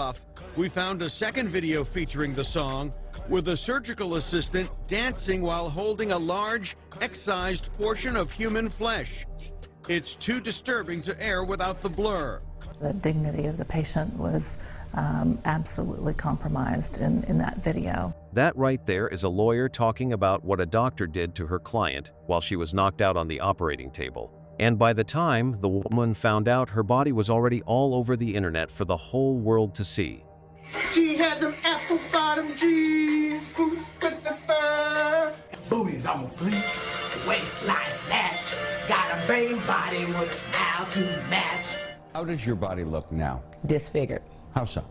off, we found a second video featuring the song with a surgical assistant dancing while holding a large, excised portion of human flesh. It's too disturbing to air without the blur. The dignity of the patient was absolutely compromised in that video. That right there is a lawyer talking about what a doctor did to her client while she was knocked out on the operating table. And by the time the woman found out, her body was already all over the internet for the whole world to see. She had them apple bottom jeans, boots with the fur. Booties on fleek, waistline snatched. Got a brain body with a smile to match. How does your body look now? Disfigured. How so?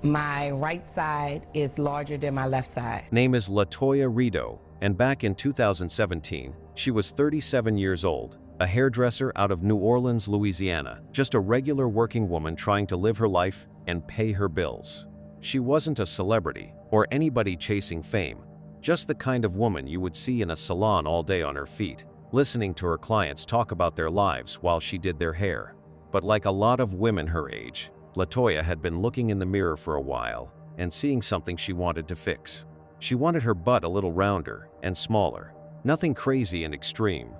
My right side is larger than my left side. Name is Latoya Rideau, and back in 2017, she was 37 years old, a hairdresser out of New Orleans, Louisiana, just a regular working woman trying to live her life and pay her bills. She wasn't a celebrity or anybody chasing fame, just the kind of woman you would see in a salon all day on her feet, listening to her clients talk about their lives while she did their hair. But like a lot of women her age, Latoya had been looking in the mirror for a while and seeing something she wanted to fix. She wanted her butt a little rounder and smaller, nothing crazy and extreme,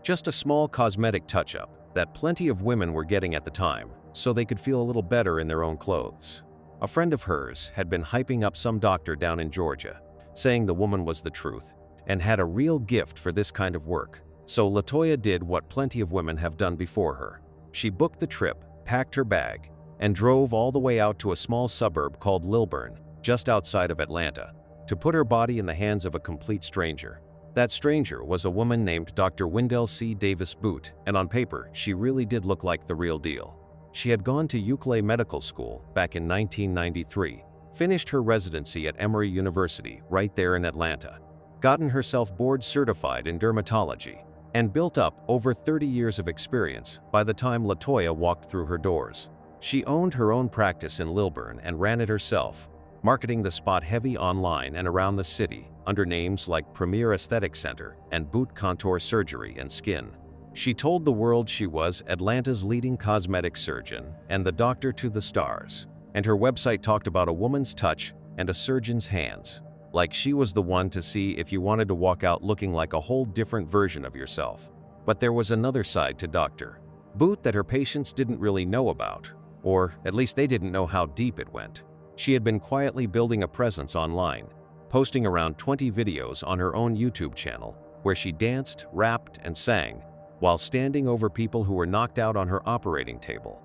just a small cosmetic touch-up that plenty of women were getting at the time so they could feel a little better in their own clothes. A friend of hers had been hyping up some doctor down in Georgia, saying the woman was the truth and had a real gift for this kind of work. So Latoya did what plenty of women have done before her. She booked the trip, packed her bag, and drove all the way out to a small suburb called Lilburn, just outside of Atlanta, to put her body in the hands of a complete stranger. That stranger was a woman named Dr. Wendell C. Davis Boot, and on paper, she really did look like the real deal. She had gone to UCLA Medical School back in 1993, finished her residency at Emory University right there in Atlanta, gotten herself board certified in dermatology, and built up over 30 years of experience by the time Latoya walked through her doors. She owned her own practice in Lilburn and ran it herself, marketing the spot heavy online and around the city under names like Premier Aesthetic Center and Boot Contour Surgery and Skin. She told the world she was Atlanta's leading cosmetic surgeon and the doctor to the stars, and her website talked about a woman's touch and a surgeon's hands, like she was the one to see if you wanted to walk out looking like a whole different version of yourself. But there was another side to Dr. Boot that her patients didn't really know about, or at least they didn't know how deep it went. She had been quietly building a presence online, posting around 20 videos on her own YouTube channel where she danced, rapped, and sang while standing over people who were knocked out on her operating table.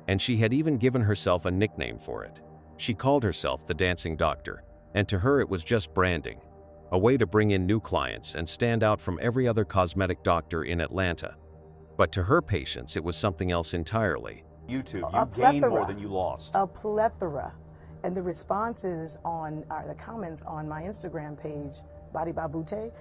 And she had even given herself a nickname for it. She called herself the Dancing Doctor, and to her it was just branding, a way to bring in new clients and stand out from every other cosmetic doctor in Atlanta. But to her patients, it was something else entirely. YouTube, you gained more than you lost. A plethora. And the responses on the comments on my Instagram page, Body by Boutte,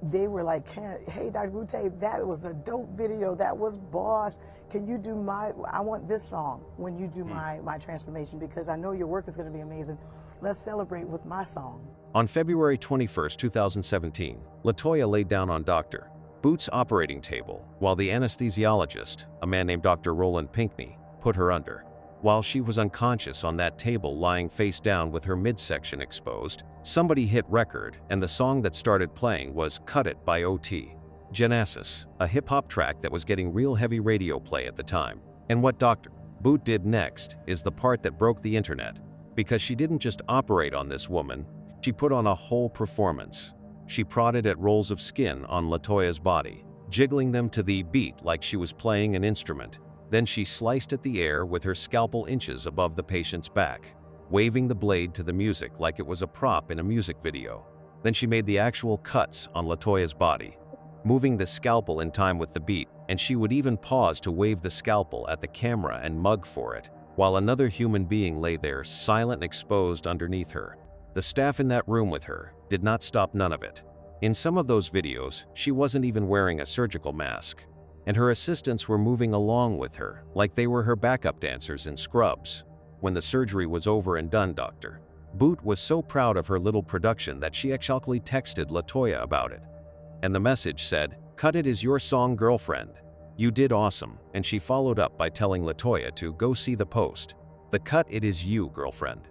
they were like, hey, Dr. Boutte, that was a dope video. That was boss. Can you do I want this song when you do my transformation, because I know your work is going to be amazing. Let's celebrate with my song. On February 21st, 2017, Latoya laid down on Dr. Boot's operating table while the anesthesiologist, a man named Dr. Roland Pinkney, put her under. While she was unconscious on that table lying face down with her midsection exposed, somebody hit record and the song that started playing was Cut It by O.T. Genesis, a hip-hop track that was getting real heavy radio play at the time. And what Dr. Boot did next is the part that broke the internet, because she didn't just operate on this woman, she put on a whole performance. She prodded at rolls of skin on Latoya's body, jiggling them to the beat like she was playing an instrument. Then she sliced at the air with her scalpel inches above the patient's back, waving the blade to the music like it was a prop in a music video. Then she made the actual cuts on Latoya's body, moving the scalpel in time with the beat, and she would even pause to wave the scalpel at the camera and mug for it, while another human being lay there silent and exposed underneath her. The staff in that room with her did not stop none of it. In some of those videos, she wasn't even wearing a surgical mask, and her assistants were moving along with her like they were her backup dancers in scrubs. When the surgery was over and done, Dr. Boot was so proud of her little production that she actually texted Latoya about it. And the message said, "Cut It is your song, girlfriend. You did awesome," and she followed up by telling Latoya to go see the post. "The cut, it is you, girlfriend."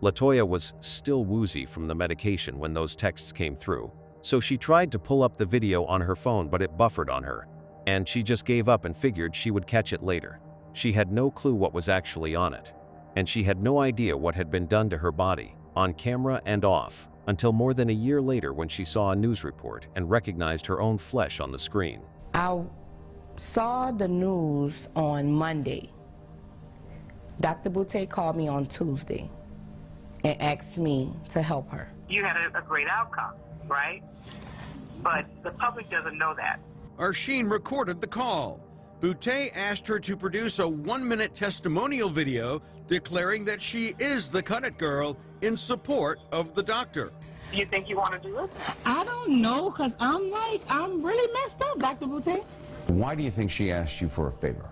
LaToya was still woozy from the medication when those texts came through, so she tried to pull up the video on her phone, but it buffered on her, and she just gave up and figured she would catch it later. She had no clue what was actually on it, and she had no idea what had been done to her body, on camera and off, until more than a year later when she saw a news report and recognized her own flesh on the screen. I saw the news on Monday. Dr. Boutte called me on Tuesday and asked me to help her. You had a great outcome, right? But the public doesn't know that. Arsheen recorded the call. Boutte asked her to produce a 1-minute testimonial video declaring that she is the Cut It Girl in support of the doctor. Do you think you want to do it? I don't know, because I'm really messed up, Dr. Boutte. Why do you think she asked you for a favor?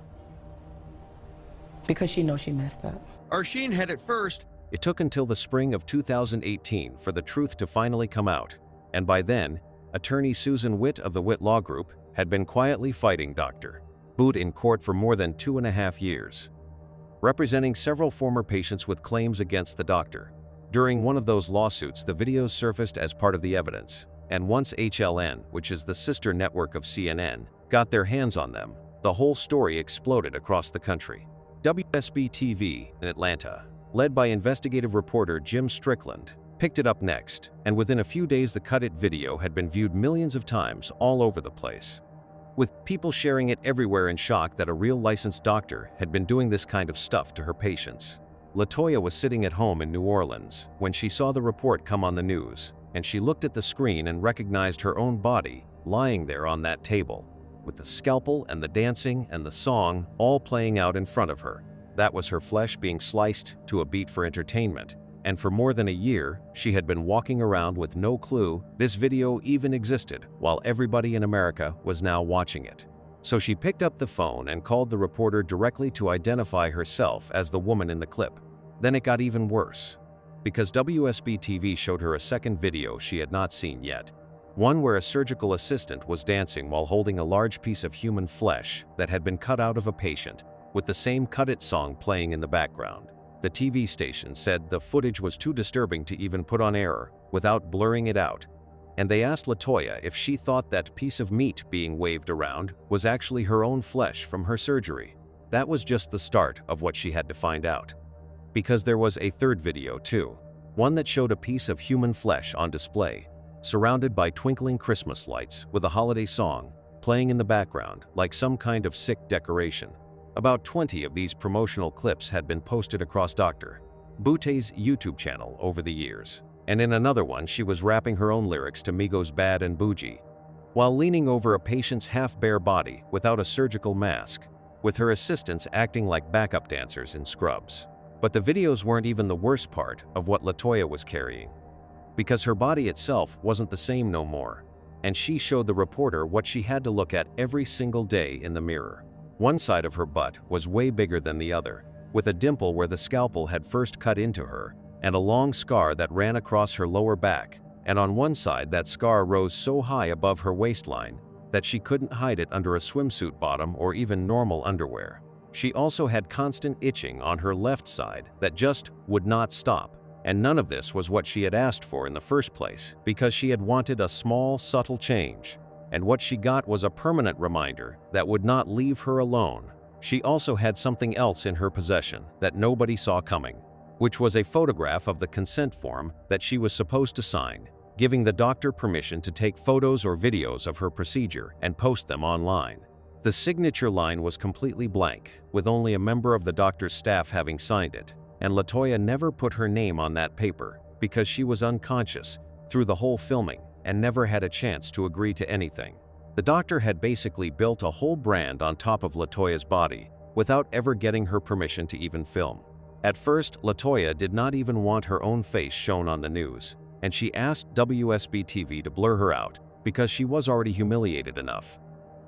Because she knows she messed up. Arsheen had at first. It took until the spring of 2018 for the truth to finally come out, and by then, attorney Susan Witt of the Witt Law Group had been quietly fighting Dr. Boutte in court for more than 2.5 years, representing several former patients with claims against the doctor. During one of those lawsuits, the videos surfaced as part of the evidence, and once HLN, which is the sister network of CNN, got their hands on them, the whole story exploded across the country. WSB-TV in Atlanta, led by investigative reporter Jim Strickland, picked it up next, and within a few days the Cut It video had been viewed millions of times all over the place, with people sharing it everywhere in shock that a real licensed doctor had been doing this kind of stuff to her patients. LaToya was sitting at home in New Orleans when she saw the report come on the news, and she looked at the screen and recognized her own body lying there on that table, with the scalpel and the dancing and the song all playing out in front of her. That was her flesh being sliced to a beat for entertainment, and for more than a year, she had been walking around with no clue this video even existed, while everybody in America was now watching it. So she picked up the phone and called the reporter directly to identify herself as the woman in the clip. Then it got even worse, because WSB-TV showed her a second video she had not seen yet, one where a surgical assistant was dancing while holding a large piece of human flesh that had been cut out of a patient, with the same Cut It song playing in the background. The TV station said the footage was too disturbing to even put on air without blurring it out, and they asked LaToya if she thought that piece of meat being waved around was actually her own flesh from her surgery. That was just the start of what she had to find out, because there was a third video too, one that showed a piece of human flesh on display, surrounded by twinkling Christmas lights with a holiday song playing in the background like some kind of sick decoration. About 20 of these promotional clips had been posted across Dr. Boutte's YouTube channel over the years, and in another one she was rapping her own lyrics to Migos' Bad and Bougie, while leaning over a patient's half-bare body without a surgical mask, with her assistants acting like backup dancers in scrubs. But the videos weren't even the worst part of what LaToya was carrying, because her body itself wasn't the same no more, and she showed the reporter what she had to look at every single day in the mirror. One side of her butt was way bigger than the other, with a dimple where the scalpel had first cut into her, and a long scar that ran across her lower back, and on one side that scar rose so high above her waistline that she couldn't hide it under a swimsuit bottom or even normal underwear. She also had constant itching on her left side that just would not stop, and none of this was what she had asked for in the first place, because she had wanted a small, subtle change. And what she got was a permanent reminder that would not leave her alone. She also had something else in her possession that nobody saw coming, which was a photograph of the consent form that she was supposed to sign, giving the doctor permission to take photos or videos of her procedure and post them online. The signature line was completely blank, with only a member of the doctor's staff having signed it, and LaToya never put her name on that paper because she was unconscious through the whole filming and never had a chance to agree to anything. The doctor had basically built a whole brand on top of LaToya's body without ever getting her permission to even film. At first, LaToya did not even want her own face shown on the news, and she asked WSB-TV to blur her out because she was already humiliated enough.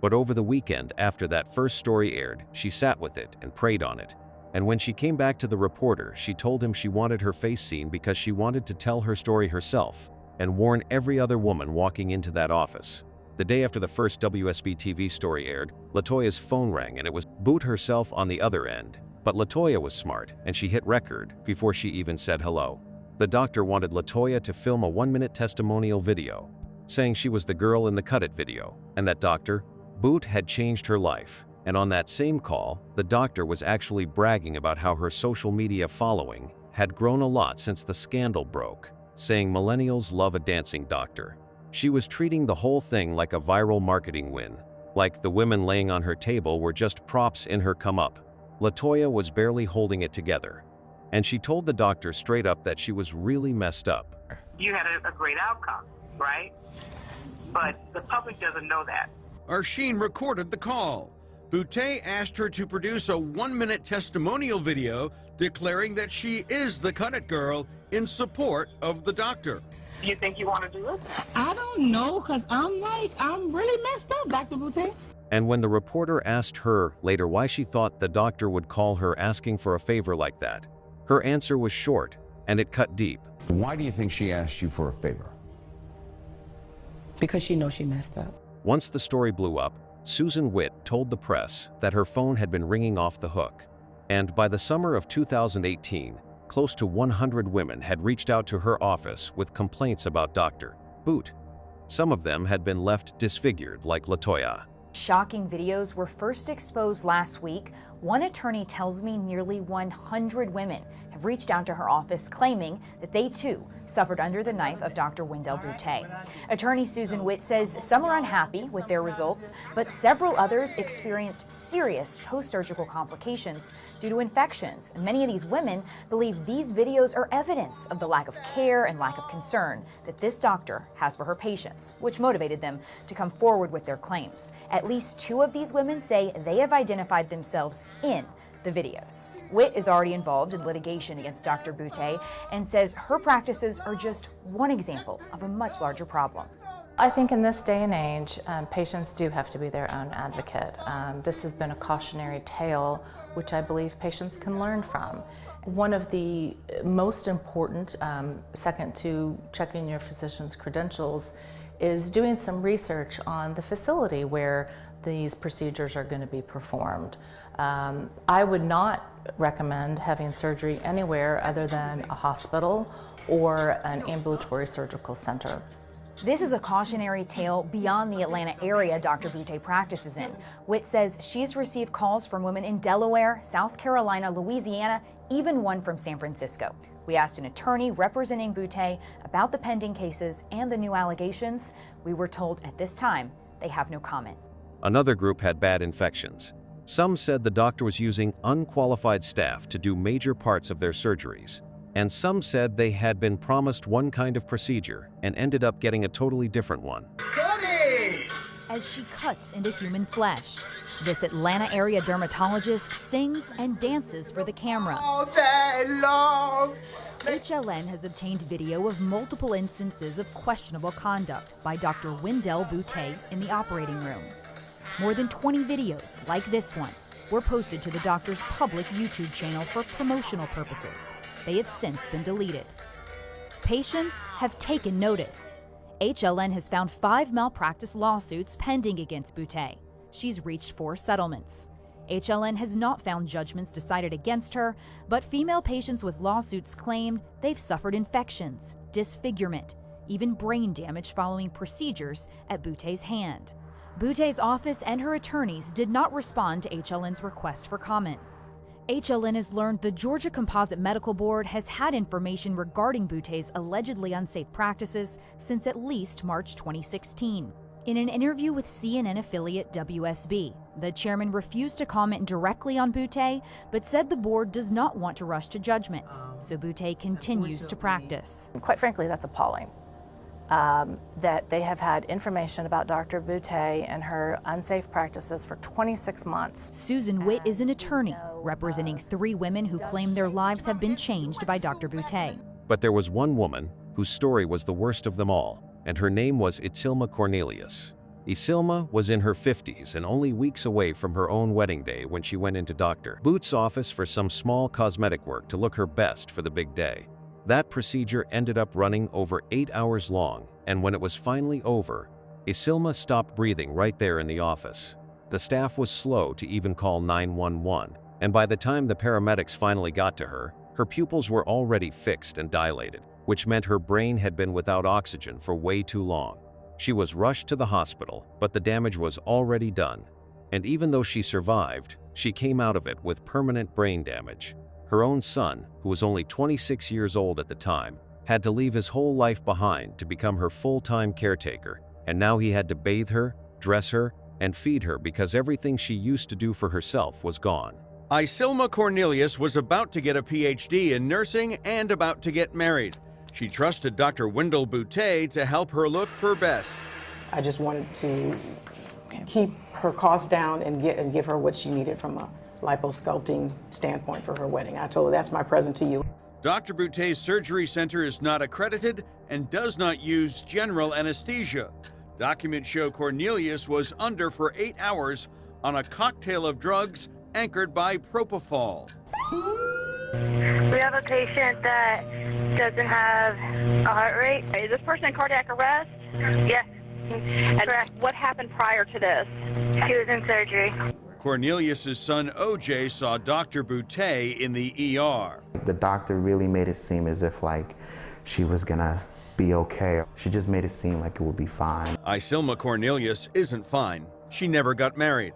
But over the weekend after that first story aired, she sat with it and prayed on it. And when she came back to the reporter, she told him she wanted her face seen because she wanted to tell her story herself and warn every other woman walking into that office. The day after the first WSB-TV story aired, LaToya's phone rang and it was Boutte herself on the other end, But LaToya was smart, and she hit record before she even said hello. The doctor wanted LaToya to film a 1-minute testimonial video, saying she was the girl in the Cut It video, and that Dr. Boot had changed her life. And on that same call, the doctor was actually bragging about how her social media following had grown a lot since the scandal broke, saying millennials love a dancing doctor. She was treating the whole thing like a viral marketing win, like the women laying on her table were just props in her come-up. LaToya was barely holding it together, and she told the doctor straight up that she was really messed up. You had a great outcome, right? But the public doesn't know that. Arsheen recorded the call. Boutte asked her to produce a 1-minute testimonial video declaring that she is the Cut It girl in support of the doctor. Do you think you want to do it? I don't know, because I'm really messed up, Dr. Boutte. And when the reporter asked her later why she thought the doctor would call her asking for a favor like that, her answer was short, and it cut deep. Why do you think she asked you for a favor? Because she knows she messed up. Once the story blew up, Susan Witt told the press that her phone had been ringing off the hook. And by the summer of 2018, close to 100 women had reached out to her office with complaints about Dr. Boot. Some of them had been left disfigured like LaToya. Shocking videos were first exposed last week. One attorney tells me nearly 100 women have reached out to her office claiming that they too suffered under the knife of Dr. Wendell Boutte. Attorney Susan Witt says some are unhappy with their results, but several others experienced serious post-surgical complications due to infections. And many of these women believe these videos are evidence of the lack of care and lack of concern that this doctor has for her patients, which motivated them to come forward with their claims. At least 2 of these women say they have identified themselves in the videos. Witt is already involved in litigation against Dr. Boutte and says her practices are just one example of a much larger problem. I think in this day and age, patients do have to be their own advocate. This has been a cautionary tale, which I believe patients can learn from. One of the most important, second to checking your physician's credentials, is doing some research on the facility where these procedures are going to be performed. I would not recommend having surgery anywhere other than a hospital or an ambulatory surgical center. This is a cautionary tale beyond the Atlanta area Dr. Boutte practices in. Witt says she's received calls from women in Delaware, South Carolina, Louisiana, even one from San Francisco. We asked an attorney representing Boutte about the pending cases and the new allegations. We were told at this time they have no comment. Another group had bad infections. Some said the doctor was using unqualified staff to do major parts of their surgeries. And some said they had been promised one kind of procedure and ended up getting a totally different one. As she cuts into human flesh, this Atlanta area dermatologist sings and dances for the camera. All day long. HLN has obtained video of multiple instances of questionable conduct by Dr. Wendell Boutte in the operating room. More than 20 videos like this one were posted to the doctor's public YouTube channel for promotional purposes. They have since been deleted. Patients have taken notice. HLN has found 5 malpractice lawsuits pending against Boutte. She's reached 4 settlements. HLN has not found judgments decided against her, but female patients with lawsuits claim they've suffered infections, disfigurement, even brain damage following procedures at Boutte's hand. Boutte's office and her attorneys did not respond to HLN's request for comment. HLN has learned the Georgia Composite Medical Board has had information regarding Boutte's allegedly unsafe practices since at least March 2016. In an interview with CNN affiliate WSB, the chairman refused to comment directly on Boutte, but said the board does not want to rush to judgment, so Boutte continues to practice. Quite frankly, that's appalling. That they have had information about Dr. Boutte and her unsafe practices for 26 months. Susan Witt is an attorney representing 3 women who claim their lives have been changed by Dr. Boutte. But there was one woman whose story was the worst of them all, and her name was Itzilma Cornelius. Itzilma was in her 50s and only weeks away from her own wedding day when she went into Dr. Boot's office for some small cosmetic work to look her best for the big day. That procedure ended up running over 8 hours long, and when it was finally over, Itzilma stopped breathing right there in the office. The staff was slow to even call 911, and by the time the paramedics finally got to her, her pupils were already fixed and dilated, which meant her brain had been without oxygen for way too long. She was rushed to the hospital, but the damage was already done. And even though she survived, she came out of it with permanent brain damage. Her own son, who was only 26 years old at the time, had to leave his whole life behind to become her full-time caretaker, and now he had to bathe her, dress her, and feed her because everything she used to do for herself was gone. Isilma Cornelius was about to get a PhD in nursing and about to get married. She trusted Dr. Wendell Boutte to help her look her best. I just wanted to keep her costs down and give her what she needed from a liposculpting standpoint for her wedding. I told her, that's my present to you. Dr. Boutte's surgery center is not accredited and does not use general anesthesia. Documents show Cornelius was under for 8 hours on a cocktail of drugs anchored by propofol. We have a patient that doesn't have a heart rate. Is this person in cardiac arrest? Yes. And what happened prior to this? He was in surgery. Cornelius's son OJ saw Dr. Boutte in the ER. The doctor really made it seem as if like she was gonna be okay. She just made it seem like it would be fine. Isilma Cornelius isn't fine. She never got married.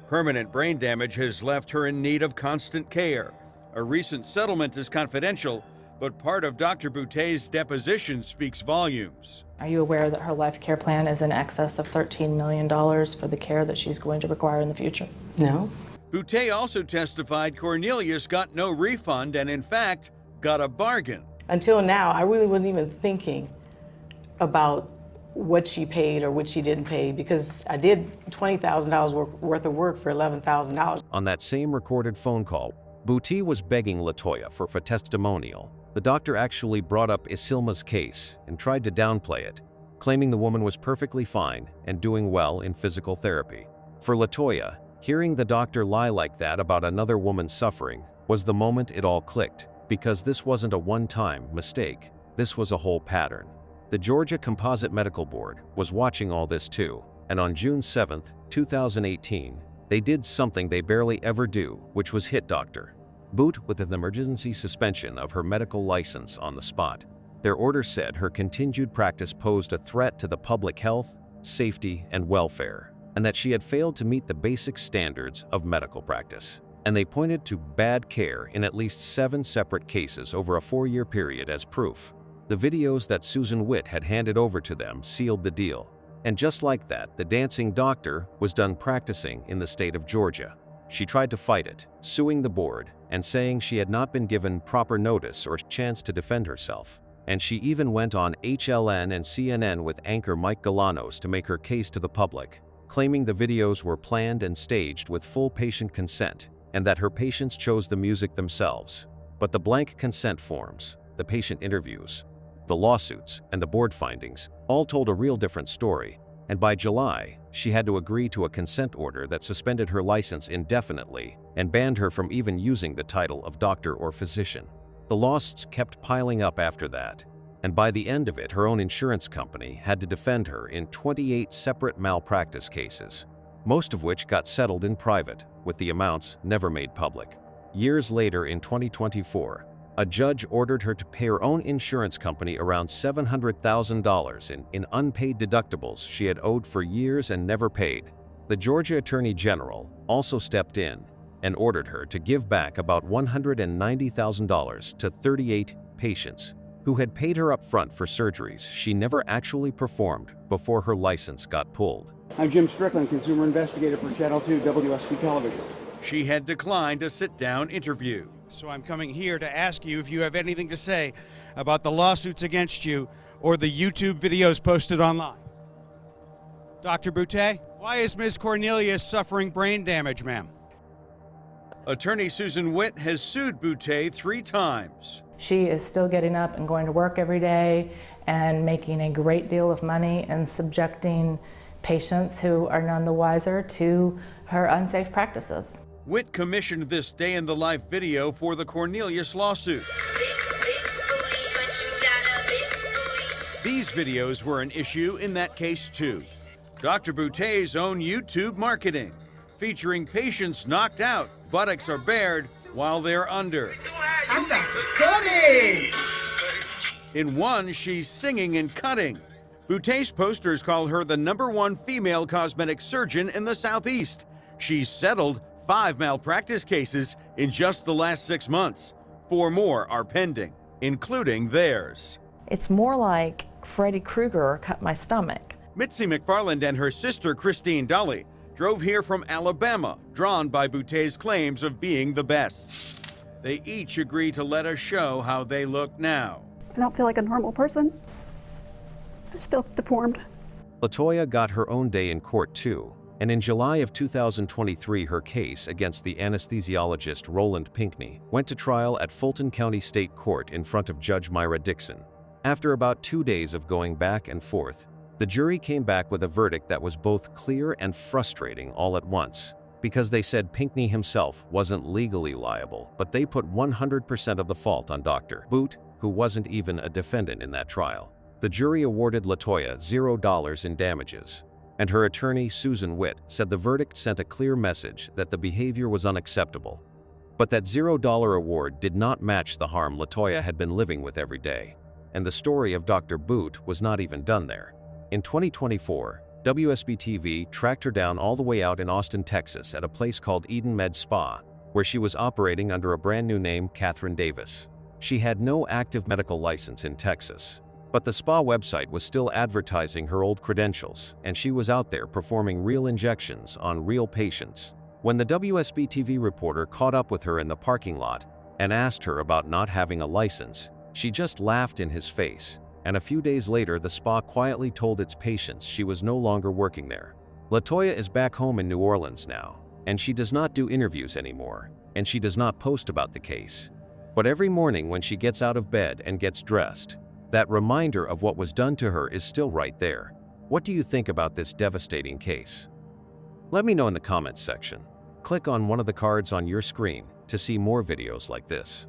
Permanent brain damage has left her in need of constant care. A recent settlement is confidential, but part of Dr. Boutte's deposition speaks volumes. Are you aware that her life care plan is in excess of $13 million for the care that she's going to require in the future? No. Boutte also testified Cornelius got no refund and, in fact, got a bargain. Until now, I really wasn't even thinking about what she paid or what she didn't pay because I did $20,000 worth of work for $11,000. On that same recorded phone call, Boutte was begging LaToya for a testimonial. The doctor actually brought up Isilma's case and tried to downplay it, claiming the woman was perfectly fine and doing well in physical therapy. For LaToya, hearing the doctor lie like that about another woman's suffering was the moment it all clicked, because this wasn't a one-time mistake, this was a whole pattern. The Georgia Composite Medical Board was watching all this too, and on June 7, 2018, they did something they barely ever do, which was hit Dr. Bout with an emergency suspension of her medical license on the spot. Their order said her continued practice posed a threat to the public health, safety, and welfare, and that she had failed to meet the basic standards of medical practice. And they pointed to bad care in at least 7 separate cases over a 4-year period as proof. The videos that Susan Witt had handed over to them sealed the deal. And just like that, the dancing doctor was done practicing in the state of Georgia. She tried to fight it, suing the board and saying she had not been given proper notice or chance to defend herself. And she even went on HLN and CNN with anchor Mike Galanos to make her case to the public, claiming the videos were planned and staged with full patient consent and that her patients chose the music themselves. But the blank consent forms, the patient interviews, the lawsuits, and the board findings all told a real different story, and by July, she had to agree to a consent order that suspended her license indefinitely and banned her from even using the title of doctor or physician. The lawsuits kept piling up after that, and by the end of it, her own insurance company had to defend her in 28 separate malpractice cases, most of which got settled in private, with the amounts never made public. Years later, in 2024, a judge ordered her to pay her own insurance company around $700,000 in unpaid deductibles she had owed for years and never paid. The Georgia Attorney General also stepped in and ordered her to give back about $190,000 to 38 patients who had paid her up front for surgeries she never actually performed before her license got pulled. I'm Jim Strickland, consumer investigator for Channel 2 WSB Television. She had declined a sit-down interview. So I'm coming here to ask you if you have anything to say about the lawsuits against you or the YouTube videos posted online. Dr. Boutte, why is Ms. Cornelius suffering brain damage, ma'am? Attorney Susan Witt has sued Boutte 3 times. She is still getting up and going to work every day and making a great deal of money and subjecting patients who are none the wiser to her unsafe practices. Witt commissioned this day-in-the-life video for the Cornelius lawsuit. These videos were an issue in that case too. Dr. Boutte's own YouTube marketing. featuring patients knocked out, buttocks are bared while they're under. I'm about to cut it. In one, she's singing and cutting. Boutet's posters call her the #1 female cosmetic surgeon in the Southeast. She's settled 5 malpractice cases in just the last 6 months. 4 more are pending, including theirs. It's more like Freddy Krueger cut my stomach. Mitzi McFarland and her sister Christine Dolly drove here from Alabama, drawn by Boutet's claims of being the best. They each agree to let us show how they look now. I don't feel like a normal person. I just feel deformed. LaToya got her own day in court too, and in July of 2023 her case against the anesthesiologist Roland Pinckney went to trial at Fulton County State Court in front of Judge Myra Dixon. After about 2 days of going back and forth, the jury came back with a verdict that was both clear and frustrating all at once, because they said Pinckney himself wasn't legally liable, but they put 100% of the fault on Dr. Boot, who wasn't even a defendant in that trial. The jury awarded LaToya $0 in damages, and her attorney, Susan Witt, said the verdict sent a clear message that the behavior was unacceptable. But that $0 award did not match the harm LaToya had been living with every day, and the story of Dr. Boot was not even done there. In 2024, WSB-TV tracked her down all the way out in Austin, Texas at a place called Eden Med Spa, where she was operating under a brand new name, Catherine Davis. She had no active medical license in Texas, but the spa website was still advertising her old credentials, and she was out there performing real injections on real patients. When the WSB-TV reporter caught up with her in the parking lot and asked her about not having a license, she just laughed in his face, and a few days later the spa quietly told its patients she was no longer working there. LaToya is back home in New Orleans now, and she does not do interviews anymore, and she does not post about the case. But every morning when she gets out of bed and gets dressed, that reminder of what was done to her is still right there. What do you think about this devastating case? Let me know in the comments section. Click on one of the cards on your screen to see more videos like this.